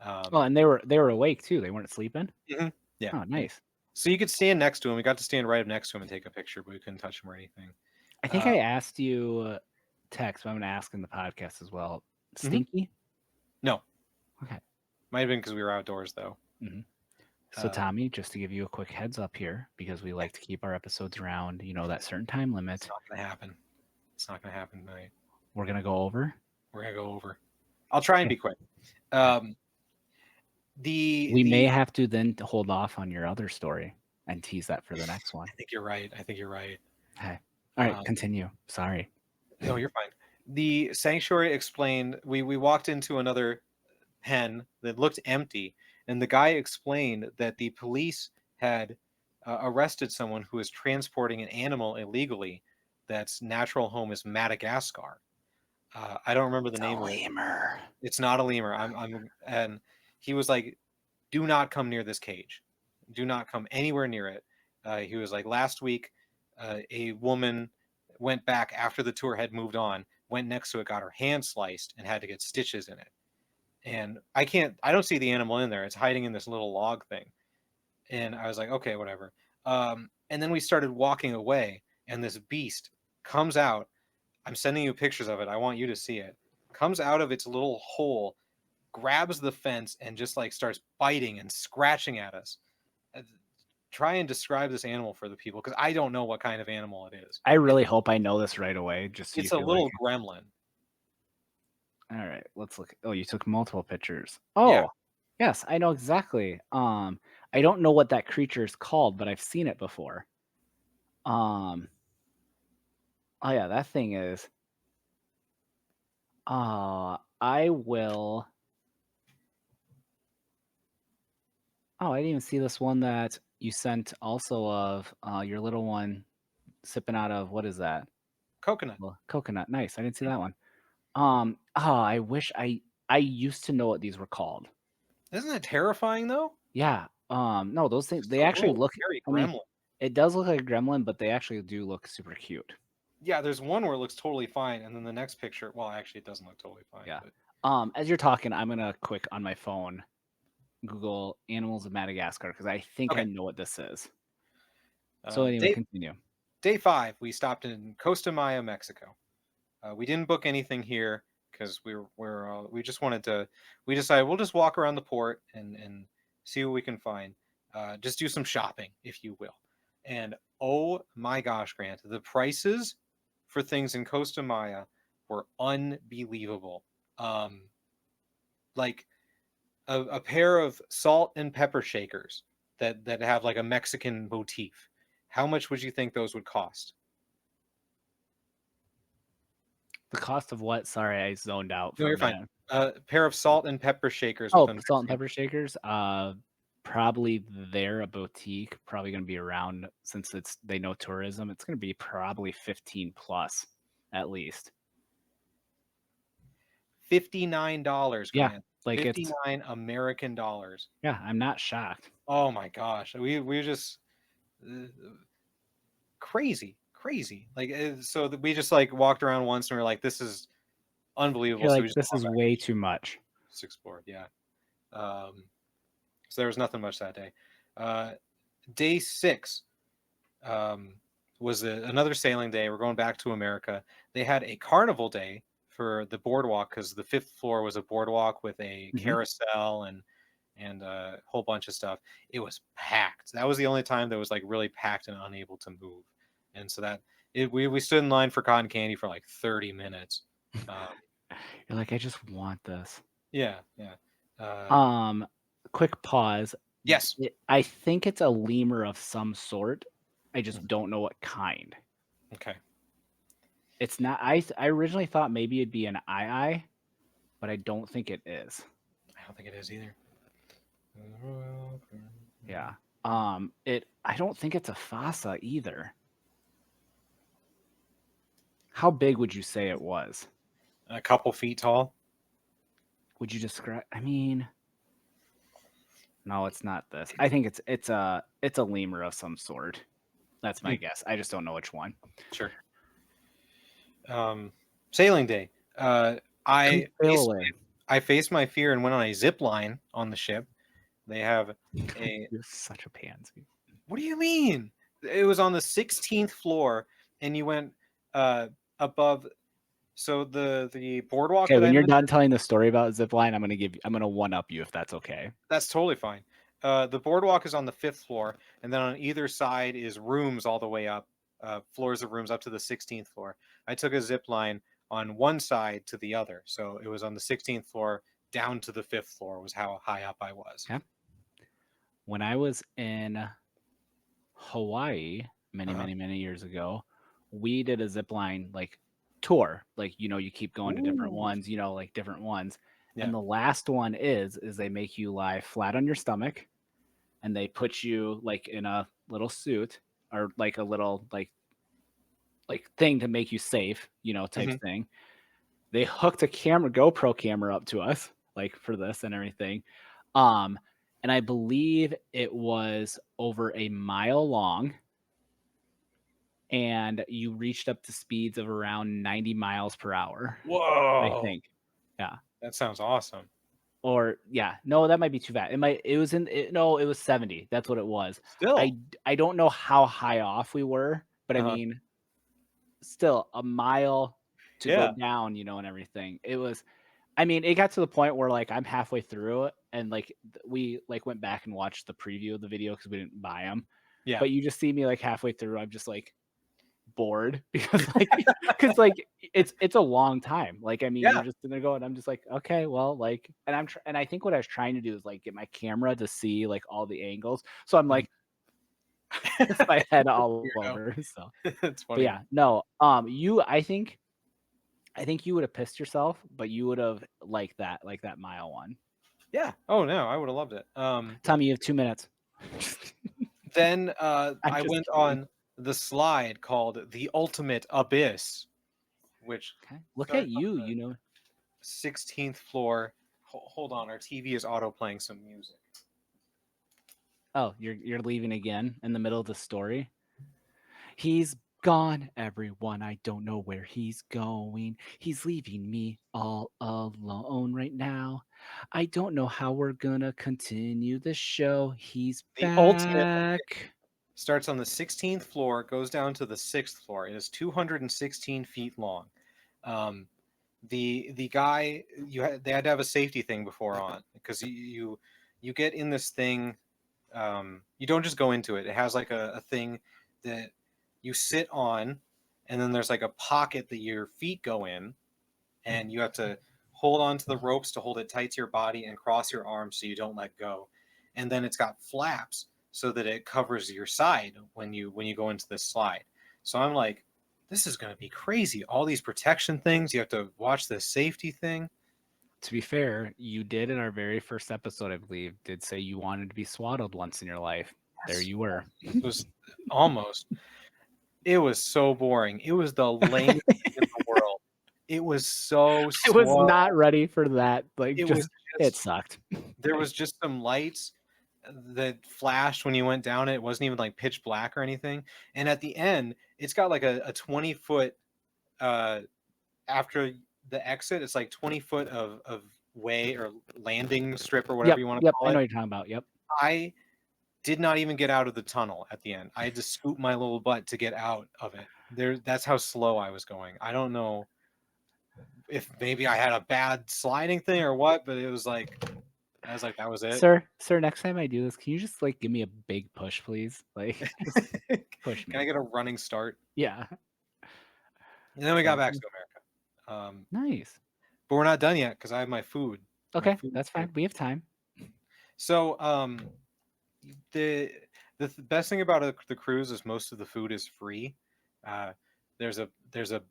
Oh, and they were awake too. They weren't sleeping. Mhm. Yeah. Oh, nice. So you could stand next to him. We got to stand right up next to him and take a picture, but we couldn't touch him or anything. I think I asked you text, but I'm gonna ask in the podcast as well. Stinky? No. Okay. Might have been because we were outdoors, though. Mm-hmm. So Tommy, just to give you a quick heads up here, because we like to keep our episodes around, that certain time limit. It's not gonna happen. It's not gonna happen tonight. We're gonna go over. We're gonna go over. I'll try and be quick. We may have to then hold off on your other story and tease that for the next one. I think you're right. Okay. All right, continue. Sorry. No, you're fine. The sanctuary explained. We walked into another pen that looked empty, and the guy explained that the police had arrested someone who was transporting an animal illegally. That's natural home is Madagascar. I don't remember the name of it. Lemur. It's not a lemur. And he was like, "Do not come near this cage. Do not come anywhere near it." He was like, "Last week, a woman went back after the tour had moved on, went next to it, got her hand sliced, and had to get stitches in it." And I don't see the animal in there. It's hiding in this little log thing. And I was like, "Okay, whatever." And then we started walking away, and this beast comes out. I'm sending you pictures of it. I want you to see it. Comes out of its little hole, grabs the fence, and just like starts biting and scratching at us. Try and describe this animal for the people, because I don't know what kind of animal it is. I really hope I know this right away. Just so it's a little gremlin. All right, let's look. Oh, you took multiple pictures. Oh, yeah. Yes, I know exactly. I don't know what that creature is called, but I've seen it before. Oh yeah, that thing is. I will. Oh, I didn't even see this one that you sent also of your little one sipping out of, what is that? Coconut. Well, coconut. Nice. I didn't see that one. I wish I used to know what these were called. Isn't that terrifying though? Yeah. No, those things, they actually look very gremlin. I mean, it does look like a gremlin, but they actually do look super cute. Yeah, there's one where it looks totally fine, and then the next picture, well, actually, it doesn't look totally fine. Yeah. But... As you're talking, I'm gonna quick on my phone Google animals of Madagascar because I think I know what this is. So anyway, continue. Day 5, we stopped in Costa Maya, Mexico. We didn't book anything here because we just wanted to. We decided we'll just walk around the port and see what we can find. Just do some shopping, if you will. And oh my gosh, Grant, the prices for things in Costa Maya were unbelievable. Like a pair of salt and pepper shakers that have like a Mexican motif. How much would you think those would cost? The cost of what? Sorry, I zoned out No, for a you're fine. minute. Pair of salt and pepper shakers with Oh, salt and unforeseen. pepper shakers. Probably they're a boutique. Probably going to be around since they know tourism. It's going to be probably 15 plus at least. $59, Yeah, Grant. like it's 59 American dollars. yeah. I'm not shocked. Oh my gosh. We just uh, crazy. Like so we just like walked around once and we are like, this is unbelievable. You're So we like, just this walked is back way too much. to explore. Yeah. Um, so there was nothing much that day. Day 6 um, was another sailing day. We're going back to America. They had a carnival day for the boardwalk because the 5th floor was a boardwalk with a Mhm. carousel and a whole bunch of stuff. It was packed. That was the only time that was like really packed and unable to move. And so we stood in line for cotton candy for like 30 minutes. Um, You're like, I just want this. yeah, yeah. Uh, Um, Quick pause. yes. I think it's a lemur of some sort. I just Mhm. don't know what kind. Okay. It's not. I originally thought maybe it'd be an eye, but I don't think it is. I don't think it is either. Yeah. I don't think it's a fossa either. How big would you say it was? A couple feet tall. Would you describe? I mean, no, it's not this. I think it's a lemur of some sort. That's my guess. I just don't know which one. Sure. Sailing day. I Sail faced, away. I faced my fear and went on a zip line on the ship. They have a. You're such a pansy. What do you mean? It was on the 16th floor, and you went above. So the boardwalk Okay, that I when you're mentioned. done telling the story about zipline, I'm gonna one up you if that's okay. That's totally fine. The boardwalk is on the 5th floor, and then on either side is rooms all the way up, floors of rooms up to the 16th floor. I took a zip line on one side to the other, so it was on the 16th floor down to the 5th floor was how high up I was. Okay. When I was in Hawaii Uh-huh. many years ago, we did a zip line like tour. Like, you keep going to different Ooh. ones, like different ones. Yeah. And the last one is they make you lie flat on your stomach and they put you like in a little suit or like a little like thing to make you safe, type Hmm. thing. They hooked a GoPro camera up to us, like for this and everything. Um, and I believe it was over a mile long, and you reached up to speeds of around 90 miles per hour, I Whoa. think. Yeah. That sounds awesome. Or yeah, no, that might be too fast. No, it was 70. That's what it was. Still. I don't know how high off we were, but I Uh-huh. mean, still a mile to go Yeah. down, and everything. I mean, it got to the point where like I'm halfway through it and like we like went back and watched the preview of the video because we didn't buy them. Yeah. But you just see me like halfway through, I'm just like bored because it's a long time. Like I mean, Yeah. you're just gonna go and I'm just like, okay, well, like, and I think what I was trying to do is like get my camera to see like all the angles. So I'm Mhm. like with my head all Weirdo. over. So, It's but funny. yeah, no, I think you would have pissed yourself, but you would have liked that mile one. Yeah. Oh no, I would have loved it. Tommy, you have 2 minutes. Then I'm I just went kidding. on the slide called the Ultimate Abyss, which Okay. Look at starts on you, the 16th floor. Hold on, our TV is auto playing some music. Oh, you're leaving again in the middle of the story. He's gone, everyone. I don't know where he's going. He's leaving me all alone right now. I don't know how we're gonna continue the show. He's The Ultimate back. starts on the 16th floor, goes down to the 6th floor. It is 216 feet long. Um, the guy they had to have a safety thing before on because you get in this thing. You don't just go into it. It has like a thing that you sit on, and then there's like a pocket that your feet go in, and you have to hold on to the ropes to hold it tight to your body and cross your arms so you don't let go. And then it's got flaps so that it covers your side when you go into this slide. So I'm like this is going to be crazy. All these protection things. You have to watch the safety thing. To be fair, you did in our very first episode, I believe, did say you wanted to be swaddled once in your life. There Yes, you were. it was almost. It was so boring. It was the lamest thing in the world. It was so I was slow. not ready for that. Like, It was it just sucked. there was just some lights that flashed when you went down it. It wasn't even like pitch black or anything. And at the end, it's got like a 20-foot uh after the exit, it's like 20 foot of way or landing strip or whatever Yep, you want to yep. call I know it. what you're talking about. Yep. I did not even get out of the tunnel at the end. I had to scoop my little butt to get out of it. That's how slow I was going. I don't know if maybe I had a bad sliding thing or what, but it was like I was like, that was it. Sir, next time I do this, can you just like give me a big push, please? Like, just push Can I me. get a running start? Yeah. And then we got So back to America. nice. But we're not done yet because I have my food. My Okay, food that's here. fine. We have time. So the best thing about the cruise is most of the food is free. Uh, there's a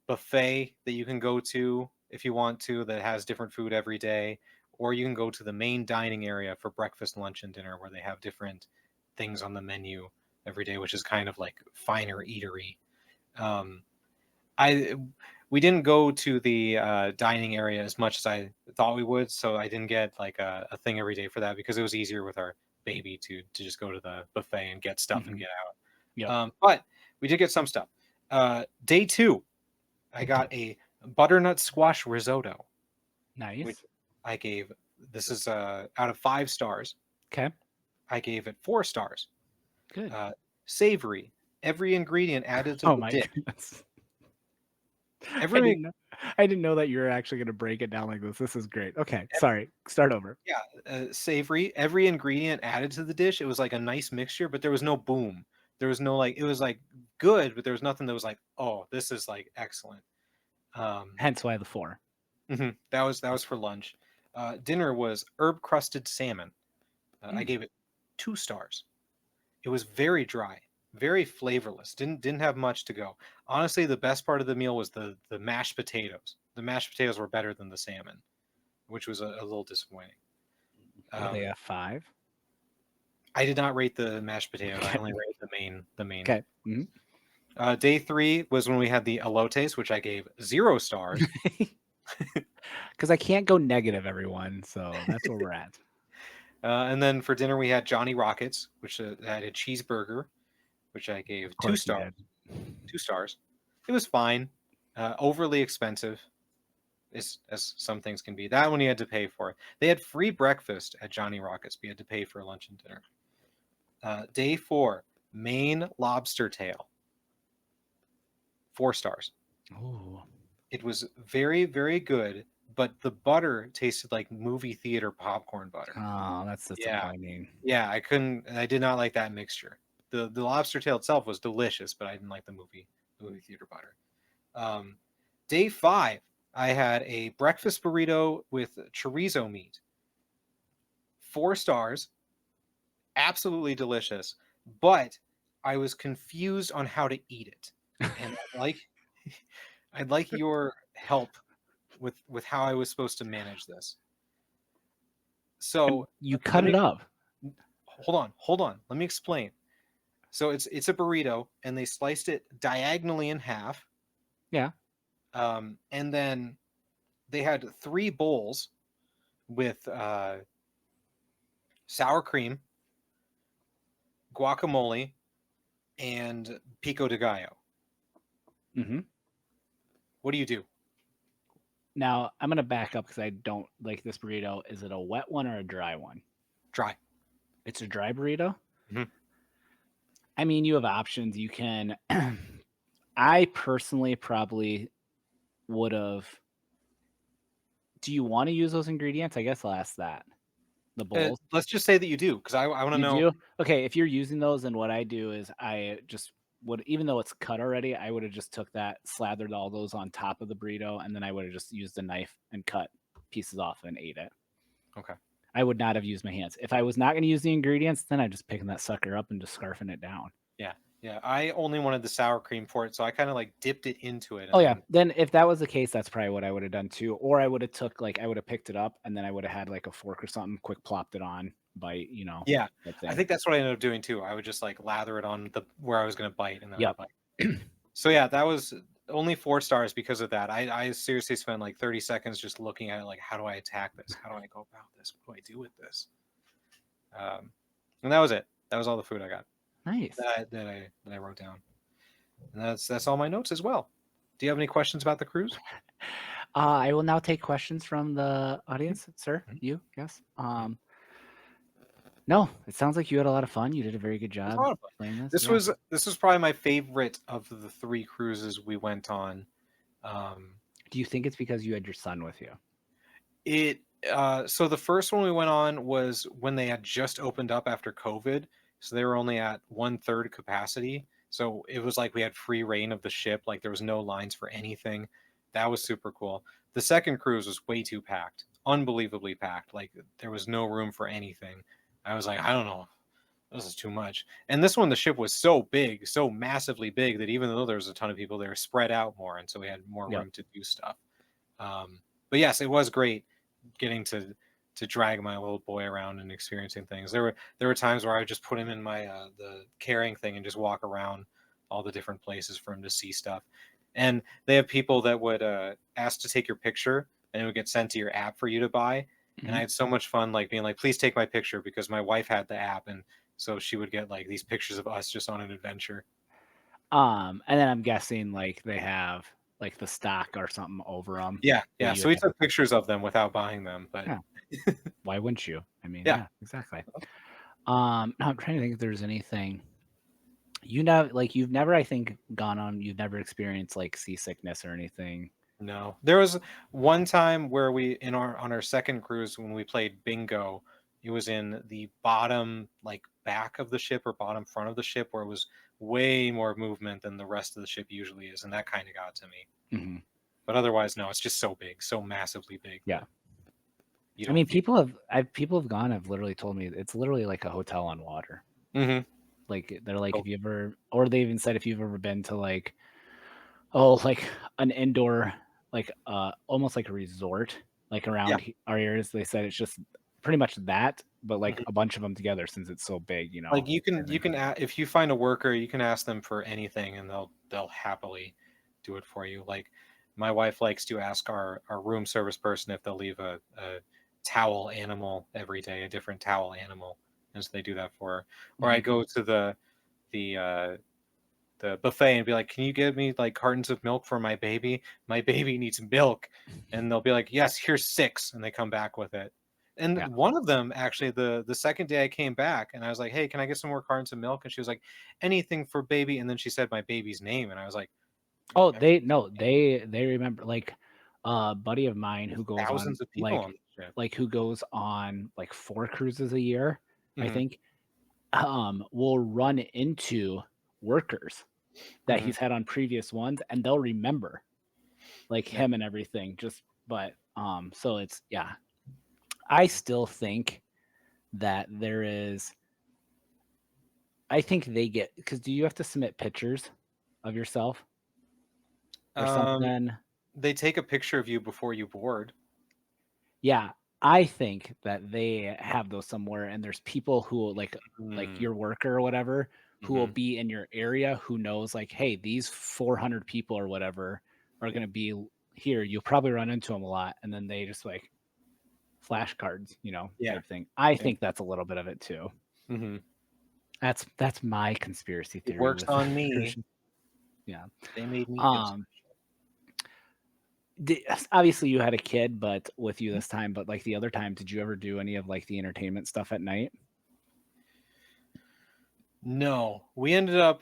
buffet that you can go to if you want to that has different food every day, or you can go to the main dining area for breakfast, lunch, and dinner where they have different things on the menu every day, which is kind of like finer eatery. Um, I we didn't go to the dining area as much as I thought we would, so I didn't get like a thing every day for that because it was easier with our baby to just go to the buffet and get stuff and Mhm. get out. Yep. But we did get some stuff. Day 2, I got a butternut squash risotto, which Nice. I gave. This is out of 5 stars. Okay. I gave it 4 stars. Good. Uh, Savory. Every ingredient added to Oh the my dish. goodness. I Every didn't know. I didn't know that you were actually going to break it down like this. This is great. Okay, sorry. Start over. Yeah, savory. Every ingredient added to the dish. It was like a nice mixture, but there was no boom. There was no like. It was like good, but there was nothing that was like, oh, this is like excellent. Hence why the 4. That was for lunch. Dinner was herb crusted salmon. I Mm. gave it 2 stars. It was very dry, very flavorless. Didn't have much to go. Honestly, the best part of the meal was the mashed potatoes. The mashed potatoes were better than the salmon, which was a little disappointing. Were they Um, a 5? I did not rate the mashed potatoes. I Okay. only rated the main. Okay. Mhm. Day 3 was when we had the elotes, which I gave 0 stars. Because I can't go negative, everyone. So that's where we're at. And then for dinner we had Johnny Rockets, which had a cheeseburger, which I Of gave two course you stars. did. 2 stars. It was fine. Overly expensive, as some things can be. That one you had to pay for. They had free breakfast at Johnny Rockets, but you had to pay for lunch and dinner. Day 4, Maine lobster tail. 4 stars. Oh. It was very, very good, but the butter tasted like movie theater popcorn butter. Oh, that's Yeah. disappointing. Yeah, I did not like that mixture. The lobster tail itself was delicious, but I didn't like the movie theater butter. Um, Day 5, I had a breakfast burrito with chorizo meat. 4 stars, absolutely delicious, but I was confused on how to eat it. And I'd like your help with how I was supposed to manage this. So You let cut me it up. hold on. Let me explain. So it's a burrito, and they sliced it diagonally in half, Yeah. and then they had 3 bowls with sour cream, guacamole, and pico de gallo. Hmm. What do you do? Now I'm gonna back up because I don't like this burrito. Is it a wet one or a dry one? Dry. It's a dry burrito. Mhm. I mean, you have options. You can. I personally probably would have. Do you want to use those ingredients? I guess I'll ask that. The bowls. Let's just say that you do, because I want to You know. do? Okay, if you're using those, then what I do is I just would, even though it's cut already, I would have just took that, slathered all those on top of the burrito, and then I would have just used a knife and cut pieces off and ate it. Okay. I would not have used my hands. If I was not going to use the ingredients, then I'd just picking that sucker up and just scarfing it down. Yeah. Yeah, I only wanted the sour cream for it, so I kind of like dipped it into it Oh and yeah, then then if that was the case, that's probably what I would have done too. Or I would have took like I would have picked it up and then I would have had like a fork or something, quick plopped it on, bite, yeah, type I thing. think that's what I ended up doing too. I would just like lather it on the where I was gonna bite, and then I would Yep. bite. So yeah, that was only 4 stars because of that. I seriously spent like 30 seconds just looking at it, like, how do I attack this? How do I go about this? What do I do with this? And that was it. That was all the food I got Nice. that I wrote down. And that's all my notes as well. Do you have any questions about the cruise? I will now take questions from the audience, sir. Mhm. You, yes. Mhm. No, it sounds like you had a lot of fun. You did a very good It was a job lot of fun. playing this. This Yeah. was this was probably my favorite of the 3 cruises we went on. Um, Do you think it's because you had your son with you? it so the first one we went on was when they had just opened up after COVID, so they were only at 1/3 capacity. So it was like we had free reign of the ship, like there was no lines for anything. That was super cool. The second cruise was way too packed, unbelievably packed. Like there was no room for anything. I was like, I don't know, this is too much. And this one, the ship was so big, so massively big that even though there was a ton of people, they were spread out more, and so we had more Yep. room to do stuff. But yes, it was great getting to drag my little boy around and experiencing things. There were times where I would just put him in my the carrying thing and just walk around all the different places for him to see stuff. And they have people that would ask to take your picture, and it would get sent to your app for you to buy. And I Mhm. had so much fun, like being like, "Please take my picture," because my wife had the app, and so she would get like these pictures of us just on an adventure. And then I'm guessing like they have like the stock or something over them Yeah, that yeah. you So would we have to took pictures of them without buying them, but yeah, why wouldn't you? I mean, yeah. yeah, exactly. No, I'm trying to think if there's anything like you've never, I think, you've never experienced like seasickness or anything. No. There was one time where we in our on our second cruise when we played bingo, it was in the bottom like back of the ship or bottom front of the ship where it was way more movement than the rest of the ship usually is, and that kind of got to me. Mhm. But otherwise, no, it's just so big, so massively big Yeah. that you I mean, don't feel. people have gone, have literally told me it's literally like a hotel on water. Hmm. Like they're like, Oh, if you ever, or they even said if you've ever been to like, oh, like an indoor, like almost like a resort, like yeah. around our areas, they said it's just pretty much that, but like Mhm. a bunch of them together since it's so big, Like you can everything. if you find a worker, you can ask them for anything, and they'll happily do it for you. Like my wife likes to ask our room service person if they'll leave a towel animal every day, a different towel animal, and so they do that for her. Or I Mhm. go to the uh, the buffet and be like, "Can you give me like cartons of milk for my baby? My baby needs milk." And they'll be like, "Yes, here's 6," and they come back with it. And Yeah. one of them actually, the second day I came back and I was like, "Hey, can I get some more cartons of milk?" And she was like, "Anything for baby." And then she said my baby's name, and I was like, "You Oh, remember they no, they remember like a buddy of mine who goes on thousands of people on the ship?" who goes on like 4 cruises a year, I Hmm. think, will run into workers that Hmm. he's had on previous ones, and they'll remember, like, Yeah. him and everything, so it's yeah. I still think that there is I think they get because do you have to submit pictures of yourself or Um, something? they take a picture of you before you board. Yeah, I think that they have those somewhere, and there's people who will, like Mm-hmm. your worker or whatever, who will be in your area who knows, like, "Hey, these 400 people or whatever are gonna be here." You'll probably run into them a lot, and then they just, like, flashcards, Yeah. type thing. I Yeah. think that's a little bit of it too. Hmm. That's my conspiracy It theory works with on me. Christian. Yeah. They made me feel Um, obviously you had a kid, but with you this time, but, like, the other time, did you ever do any of, like, the entertainment stuff at night? No, we ended up,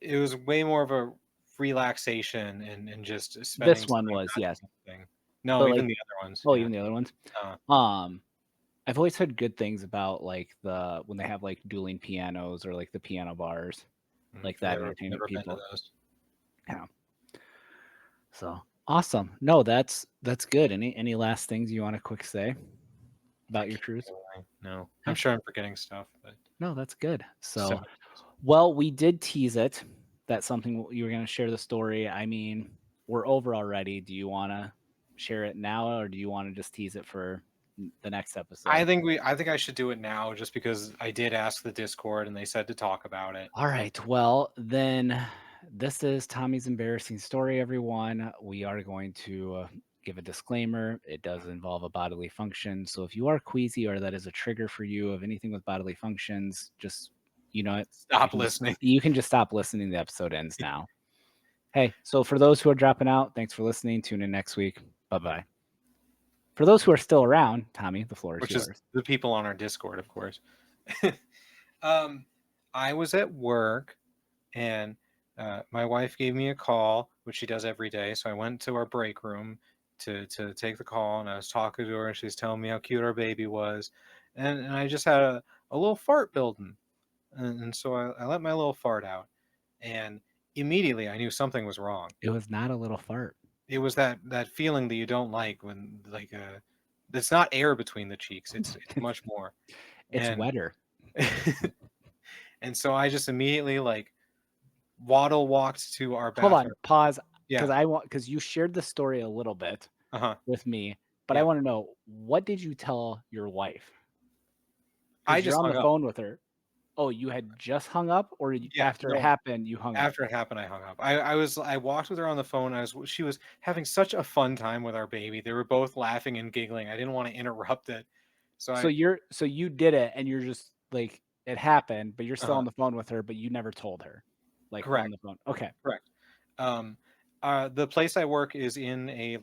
it was way more of a relaxation and just spending This one time was, not yes. doing anything. No, But, even like the other ones, oh, yeah. even the other ones? Uh, Um, I've always heard good things about, like, when they have, like, dueling pianos or, like, the piano bars, like, that entertainment never been to people. those. Yeah. So, awesome. No, that's good. Any last things you wanna quick say I about your can't cruise? really, no. I'm Yeah. sure I'm forgetting stuff, but No, that's good. so So, many things. Well, we did tease it. That's something you were going to share the story. I mean, we're over already. Do you want to share it now, or do you want to just tease it for the next episode? I think I should do it now just because I did ask the Discord and they said to talk about it. All right. Well, then this is Tommy's embarrassing story, everyone. We are going to give a disclaimer. It does involve a bodily function. So if you are queasy or that is a trigger for you of anything with bodily functions, just, you know, Stop listening. you can just stop listening. The episode ends now. Hey, so for those who are dropping out, thanks for listening. Tune in next week. Bye-bye. For those who are still around, Tommy, the floor is Which yours. is the people on our Discord, of course. I was at work and my wife gave me a call, which she does every day. So I went to our break room to take the call, and I was talking to her, and she's telling me how cute our baby was, and I just had a little fart building, and so I let my little fart out, and immediately I knew something was wrong. It was not a little fart. It was that feeling that you don't like when it's not air between the cheeks. It's much more. It's And wetter. and so I just immediately like walked to our Hold bathroom. on, pause. Yeah. Because you shared the story a little bit Uh-huh. with me, but I Yeah. want to know, what did you tell your wife? I Because you're just on hung the up. phone with her. Oh, you had just hung up, or Yeah, after it no. happened, you hung up? After it happened, I hung up. I walked with her on the phone. She was having such a fun time with our baby. They were both laughing and giggling. I didn't want to interrupt it. So So you did it, and you're just like, it happened, but you're still uh on the phone with her, but you never told her, like, on correct, the phone. Okay. correct. Um, the place I work is in a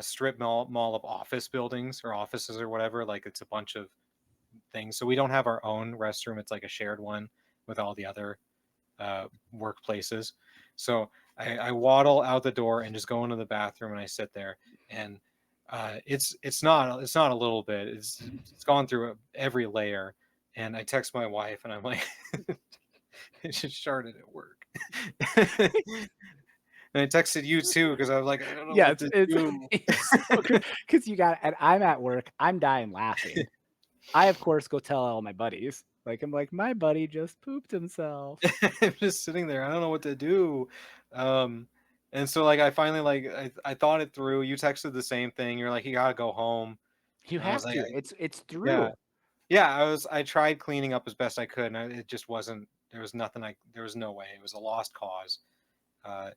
strip mall of office buildings or offices or whatever. Like it's a bunch of things. So we don't have our own restroom. It's like a shared one with all the other workplaces. So I waddle out the door and just go into the bathroom and I sit there and it's not a little bit. It's gone through every layer. And I text my wife and I'm like, it just started at work. And I texted you too because I was like, I don't know Yeah, what to it's do. it's so good because you got, and I'm at work, I'm dying laughing. I, of course, go tell all my buddies. Like, I'm like, "My buddy just pooped himself." I'm just sitting there. I don't know what to do. Um, and so like I finally I thought it through. You texted the same thing. You're like, you gotta go home. You And I was have like, to. It's yeah, through. yeah. I tried cleaning up as best I could, and it just wasn't. There was nothing. There was no way. It was a lost cause. Uh,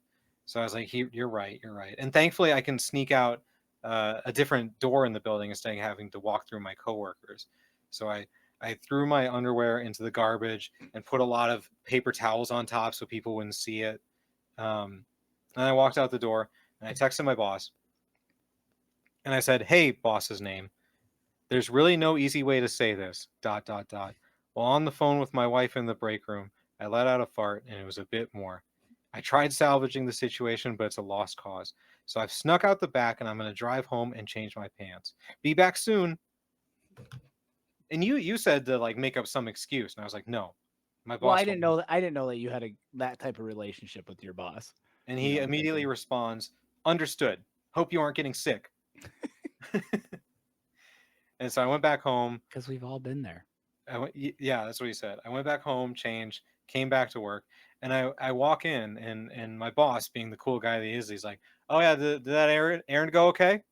so I was like, you're right. You're right. And thankfully, I can sneak out a different door in the building instead of having to walk through my coworkers. So I threw my underwear into the garbage and put a lot of paper towels on top so people wouldn't see it. And I walked out the door and I texted my boss and I said, "Hey, boss's name. There's really no easy way to say this. Dot dot dot. While on the phone with my wife in the break room, I let out a fart and it was a bit more. I tried salvaging the situation, but it's a lost cause. So I've snuck out the back and I'm going to drive home and change my pants. Be back soon." And you said to like make up some excuse, and I was like, "No." My Well, boss told me, I didn't know that you had that type of relationship with your boss, and you he know, type immediately thing. responds, "Understood. Hope you aren't getting sick." And so I went back home. Because we've all been there. Yeah, that's what he said. I went back home, changed, came back to work, and I walk in, and my boss, being the cool guy that he is, he's like, "Oh yeah, did that errand go okay?"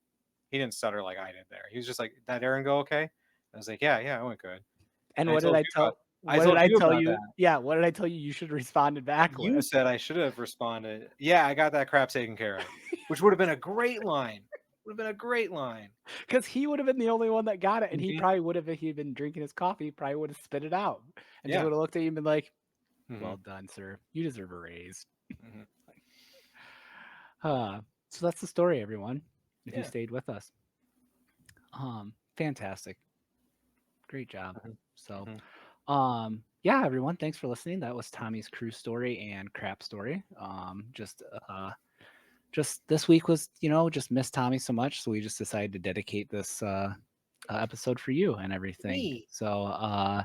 He didn't stutter like I did there. He was just like, "That errand go okay?" I was like, "Yeah, it went good." And And I what did told I you tell about you? that. Yeah, what did I tell you you should responded back You with? said I should have responded, "Yeah, I got that crap taken care of," which would have been a great line. Would have been a great line. Because he would have been the only one that got it, and he Mhm. probably would have, if he'd been drinking his coffee, probably would have spit it out and just Yeah. would have looked at you and been like, "Well Mhm. done, sir. You deserve a raise." Mhm. So that's the story, everyone, if you Yeah. stayed with us. Fantastic. Great job. Mhm. So, Mhm. yeah, everyone, thanks for listening. That was Tommy's cruise story and crap story. Just this week was, just missed Tommy so much, so we just decided to dedicate this episode for you and everything. Me. So,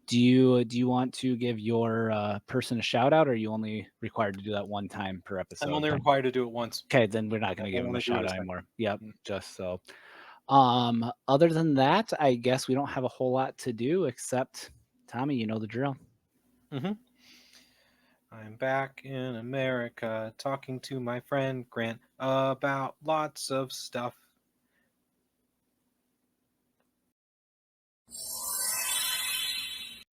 do you want to give your person a shout out, or are you only required to do that one time per I'm episode? only required to do it once. Okay, then we're not I going to give won't him a only do it shout a out second. anymore. Yep, Mm. just so. Other than that, I guess we don't have a whole lot to do except, Tommy, you know the drill. Mhm. I'm back in America talking to my friend Grant about lots of stuff.